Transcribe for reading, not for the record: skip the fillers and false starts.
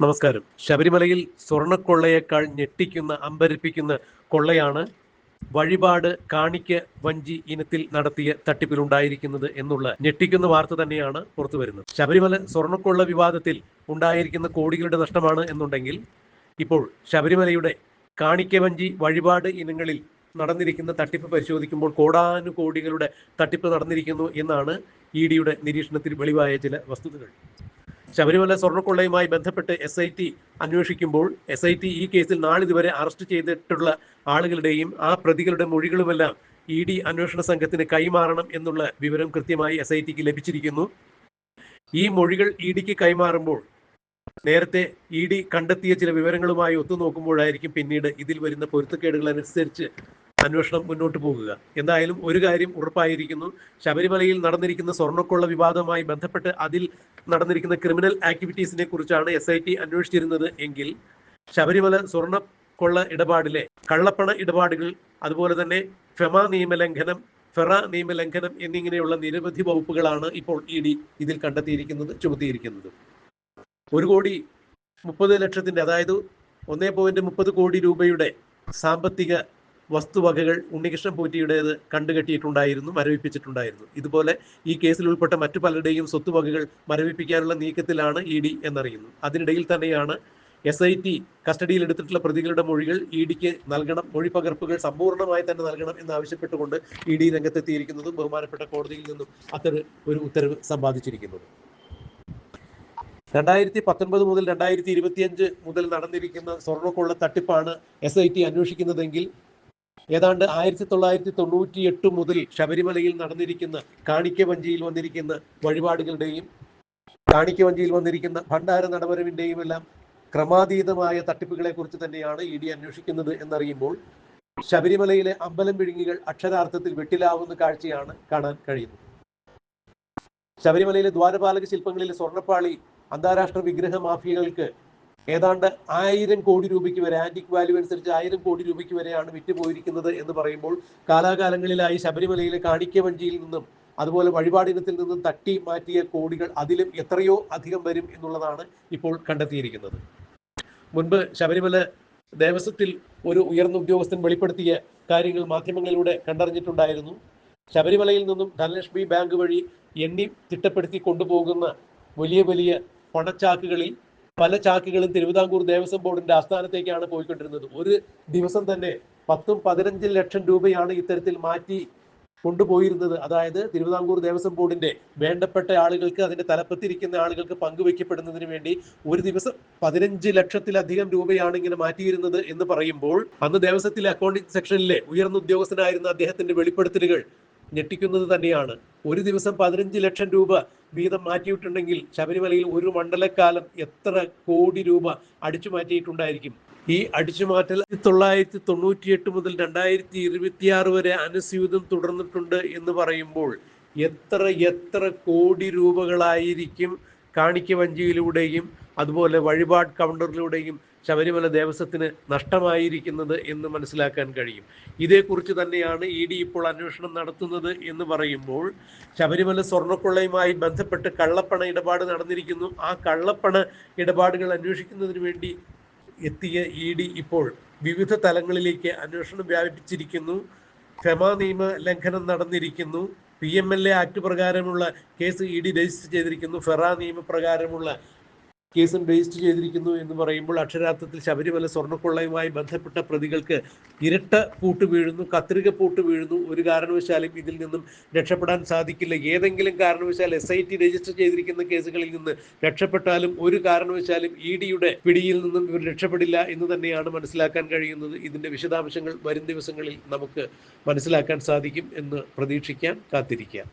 നമസ്കാരം. ശബരിമലയിൽ സ്വർണ്ണക്കൊള്ളയേക്കാൾ ഞെട്ടിക്കുന്ന, അമ്പരപ്പിക്കുന്ന കൊള്ളയാണ് വഴിപാട് കാണിക്ക വഞ്ചി ഇനത്തിൽ നടത്തിയ തട്ടിപ്പിലുണ്ടായിരിക്കുന്നത് എന്നുള്ള ഞെട്ടിക്കുന്ന വാർത്ത തന്നെയാണ് പുറത്തു വരുന്നത്. ശബരിമല സ്വർണ്ണക്കൊള്ള വിവാദത്തിൽ ഉണ്ടായിരിക്കുന്ന കോടികളുടെ നഷ്ടമാണ് എന്നുണ്ടെങ്കിൽ, ഇപ്പോൾ ശബരിമലയുടെ കാണിക്ക വഞ്ചി വഴിപാട് ഇനങ്ങളിൽ നടന്നിരിക്കുന്ന തട്ടിപ്പ് പരിശോധിക്കുമ്പോൾ കോടാനുകോടികളുടെ തട്ടിപ്പ് നടന്നിരിക്കുന്നു എന്നാണ് ഇഡിയുടെ നിരീക്ഷണത്തിൽ വെളിവായ ചില വസ്തുതകൾ. ശബരിമല സ്വർണ്ണക്കൊള്ളയുമായി ബന്ധപ്പെട്ട് SIT അന്വേഷിക്കുമ്പോൾ SIT ഈ കേസിൽ നാളിതുവരെ അറസ്റ്റ് ചെയ്തിട്ടുള്ള ആളുകളുടെയും ആ പ്രതികളുടെ മൊഴികളുമെല്ലാം ED അന്വേഷണ സംഘത്തിന് കൈമാറണം എന്നുള്ള വിവരം കൃത്യമായി SITക്ക് ലഭിച്ചിരിക്കുന്നു. ഈ മൊഴികൾ EDക്ക് കൈമാറുമ്പോൾ നേരത്തെ ED കണ്ടെത്തിയ ചില വിവരങ്ങളുമായി ഒത്തുനോക്കുമ്പോഴായിരിക്കും പിന്നീട് ഇതിൽ വരുന്ന പൊരുത്തക്കേടുകൾ അനുസരിച്ച് അന്വേഷണം മുന്നോട്ട് പോകുക. എന്തായാലും ഒരു കാര്യം ഉറപ്പായിരിക്കുന്നു, ശബരിമലയിൽ നടന്നിരിക്കുന്ന സ്വർണ്ണക്കൊള്ള വിവാദവുമായി ബന്ധപ്പെട്ട് അതിൽ നടന്നിരിക്കുന്ന ക്രിമിനൽ ആക്ടിവിറ്റീസിനെ കുറിച്ചാണ് SIT അന്വേഷിച്ചിരുന്നത് എങ്കിൽ, ശബരിമല സ്വർണ്ണക്കൊള്ള ഇടപാടിലെ കള്ളപ്പണ ഇടപാടുകൾ, അതുപോലെ തന്നെ ഫെമ നിയമലംഘനം, ഫെറ നിയമലംഘനം എന്നിങ്ങനെയുള്ള നിരവധി വകുപ്പുകളാണ് ഇപ്പോൾ ED ഇതിൽ കണ്ടെത്തിയിരിക്കുന്നത്, ചുമത്തിയിരിക്കുന്നത്. 1,30,00,000 അതായത് 1.30 കോടി രൂപയുടെ സാമ്പത്തിക വസ്തുവകകൾ ഉണ്ണികൃഷ്ണൻ പോറ്റിയുടേത് കണ്ടുകെട്ടിയിട്ടുണ്ടായിരുന്നു, മരവിപ്പിച്ചിട്ടുണ്ടായിരുന്നു. ഇതുപോലെ ഈ കേസിൽ ഉൾപ്പെട്ട മറ്റു പലരുടെയും സ്വത്തുവകകൾ മരവിപ്പിക്കാനുള്ള നീക്കത്തിലാണ് ED എന്നറിയുന്നു. അതിനിടയിൽ തന്നെയാണ് SIT കസ്റ്റഡിയിൽ എടുത്തിട്ടുള്ള പ്രതികളുടെ മൊഴികൾ EDക്ക് നൽകണം, മൊഴി പകർപ്പുകൾ സമ്പൂർണ്ണമായി തന്നെ നൽകണം എന്നാവശ്യപ്പെട്ടുകൊണ്ട് ED രംഗത്തെത്തിയിരിക്കുന്നതും ബഹുമാനപ്പെട്ട കോടതിയിൽ നിന്നും അത്തരം ഒരു ഉത്തരവ് സമ്പാദിച്ചിരിക്കുന്നത്. 2019 മുതൽ 2025 മുതൽ നടന്നിരിക്കുന്ന സ്വർണ്ണക്കൊള്ള തട്ടിപ്പാണ് SIT അന്വേഷിക്കുന്നതെങ്കിൽ, ഏതാണ്ട് 1998 മുതൽ ശബരിമലയിൽ നടന്നിരിക്കുന്ന കാണിക്ക വഞ്ചിയിൽ വന്നിരിക്കുന്ന വഴിപാടുകളുടെയും കാണിക്ക വഞ്ചിയിൽ വന്നിരിക്കുന്ന ഭണ്ഡാര നടവരവിന്റെയും എല്ലാം ക്രമാതീതമായ തട്ടിപ്പുകളെ കുറിച്ച് തന്നെയാണ് ED അന്വേഷിക്കുന്നത് എന്നറിയുമ്പോൾ, ശബരിമലയിലെ അമ്പലം വിഴുങ്ങികൾ അക്ഷരാർത്ഥത്തിൽ വെട്ടിലാവുന്ന കാഴ്ചയാണ് കാണാൻ കഴിയുന്നത്. ശബരിമലയിലെ ദ്വാരപാലക ശില്പങ്ങളിലെ സ്വർണ്ണപ്പാളി അന്താരാഷ്ട്ര വിഗ്രഹ മാഫിയകൾക്ക് ഏതാണ്ട് 1000 കോടി രൂപയ്ക്ക് വരെ, ആന്റിക് വാല്യൂ അനുസരിച്ച് 1000 കോടി രൂപയ്ക്ക് വരെയാണ് വിറ്റുപോയിരിക്കുന്നത് എന്ന് പറയുമ്പോൾ, കാലാകാലങ്ങളിലായി ശബരിമലയിലെ കാണിക്ക വഞ്ചിയിൽ നിന്നും അതുപോലെ വഴിപാടിനത്തിൽ നിന്നും തട്ടി മാറ്റിയ കോടികൾ അതിലും എത്രയോ അധികം വരും എന്നുള്ളതാണ് ഇപ്പോൾ കണ്ടെത്തിയിരിക്കുന്നത്. മുൻപ് ശബരിമല ദേവസ്വത്തിൽ ഒരു ഉയർന്ന ഉദ്യോഗസ്ഥൻ വെളിപ്പെടുത്തിയ കാര്യങ്ങൾ മാധ്യമങ്ങളിലൂടെ കണ്ടറിഞ്ഞിട്ടുണ്ടായിരുന്നു. ശബരിമലയിൽ നിന്നും ധനലക്ഷ്മി ബാങ്ക് വഴി എണ്ണി തിട്ടപ്പെടുത്തി കൊണ്ടുപോകുന്ന വലിയ വലിയ പണച്ചാക്കുകളിൽ പല ചാക്കുകളും തിരുവിതാംകൂർ ദേവസ്വം ബോർഡിന്റെ ആസ്ഥാനത്തേക്കാണ് പോയിക്കൊണ്ടിരുന്നത്. ഒരു ദിവസം തന്നെ 10-15 ലക്ഷം രൂപയാണ് ഇത്തരത്തിൽ മാറ്റി കൊണ്ടുപോയിരുന്നത്. അതായത് തിരുവിതാംകൂർ ദേവസ്വം ബോർഡിന്റെ വേണ്ടപ്പെട്ട ആളുകൾക്ക്, അതിന്റെ തലപ്പത്തിരിക്കുന്ന ആളുകൾക്ക് പങ്കുവെക്കപ്പെടുന്നതിന് വേണ്ടി ഒരു ദിവസം 15 ലക്ഷത്തിലധികം രൂപയാണ് ഇങ്ങനെ മാറ്റിയിരുന്നത് എന്ന് പറയുമ്പോൾ, അന്ന് ദേവസ്വത്തിലെ അക്കൗണ്ടിംഗ് സെക്ഷനിലെ ഉയർന്ന ഉദ്യോഗസ്ഥനായിരുന്ന അദ്ദേഹത്തിന്റെ വെളിപ്പെടുത്തലുകൾ ഞെട്ടിക്കുന്നത് തന്നെയാണ്. ഒരു ദിവസം 15 ലക്ഷം രൂപ വീതം മാറ്റിയിട്ടുണ്ടെങ്കിൽ ശബരിമലയിൽ ഒരു മണ്ഡലക്കാലം എത്ര കോടി രൂപ അടിച്ചു മാറ്റിയിട്ടുണ്ടായിരിക്കും. ഈ അടിച്ചുമാറ്റൽ 1998 മുതൽ 2026 വരെ അനുസ്യൂതം തുടർന്നിട്ടുണ്ട് എന്ന് പറയുമ്പോൾ, എത്ര കോടി രൂപകളായിരിക്കും കാണിക്ക വഞ്ചിയിലൂടെയും അതുപോലെ വഴിപാട് കൗണ്ടറിലൂടെയും ശബരിമല ദേവസ്വത്തിന് നഷ്ടമായിരിക്കുന്നത് എന്ന് മനസ്സിലാക്കാൻ കഴിയും. ഇതേക്കുറിച്ച് തന്നെയാണ് ED ഇപ്പോൾ അന്വേഷണം നടത്തുന്നത് എന്ന് പറയുമ്പോൾ, ശബരിമല സ്വർണ്ണക്കൊള്ളയുമായി ബന്ധപ്പെട്ട് കള്ളപ്പണ ഇടപാട് നടന്നിരിക്കുന്നു. ആ കള്ളപ്പണ ഇടപാടുകൾ അന്വേഷിക്കുന്നതിന് വേണ്ടി എത്തിയ ED ഇപ്പോൾ വിവിധ തലങ്ങളിലേക്ക് അന്വേഷണം വ്യാപിപ്പിച്ചിരിക്കുന്നു. ഫെമ നിയമ ലംഘനം നടന്നിരിക്കുന്നു. PMLA ആക്ട് പ്രകാരമുള്ള കേസ് ED രജിസ്റ്റർ ചെയ്തിരിക്കുന്നു. ഫെറ നിയമപ്രകാരമുള്ള കേസും രജിസ്റ്റർ ചെയ്തിരിക്കുന്നു എന്ന് പറയുമ്പോൾ, അക്ഷരാർത്ഥത്തിൽ ശബരിമല സ്വർണ്ണക്കൊള്ളയുമായി ബന്ധപ്പെട്ട പ്രതികൾക്ക് ഇരട്ട പൂട്ട് വീഴുന്നു, കത്രിക പൂട്ട് വീഴുന്നു. ഒരു കാരണവശാലും ഇതിൽ നിന്നും രക്ഷപ്പെടാൻ സാധിക്കില്ല. ഏതെങ്കിലും കാരണവശാൽ SIT രജിസ്റ്റർ ചെയ്തിരിക്കുന്ന കേസുകളിൽ നിന്ന് രക്ഷപ്പെട്ടാലും ഒരു കാരണവശാലും EDയുടെ പിടിയിൽ നിന്നും ഇവർ രക്ഷപ്പെടില്ല എന്ന് തന്നെയാണ് മനസ്സിലാക്കാൻ കഴിയുന്നത്. ഇതിന്റെ വിശദാംശങ്ങൾ വരും ദിവസങ്ങളിൽ നമുക്ക് മനസ്സിലാക്കാൻ സാധിക്കും എന്ന് പ്രതീക്ഷിക്കാം, കാത്തിരിക്കാം.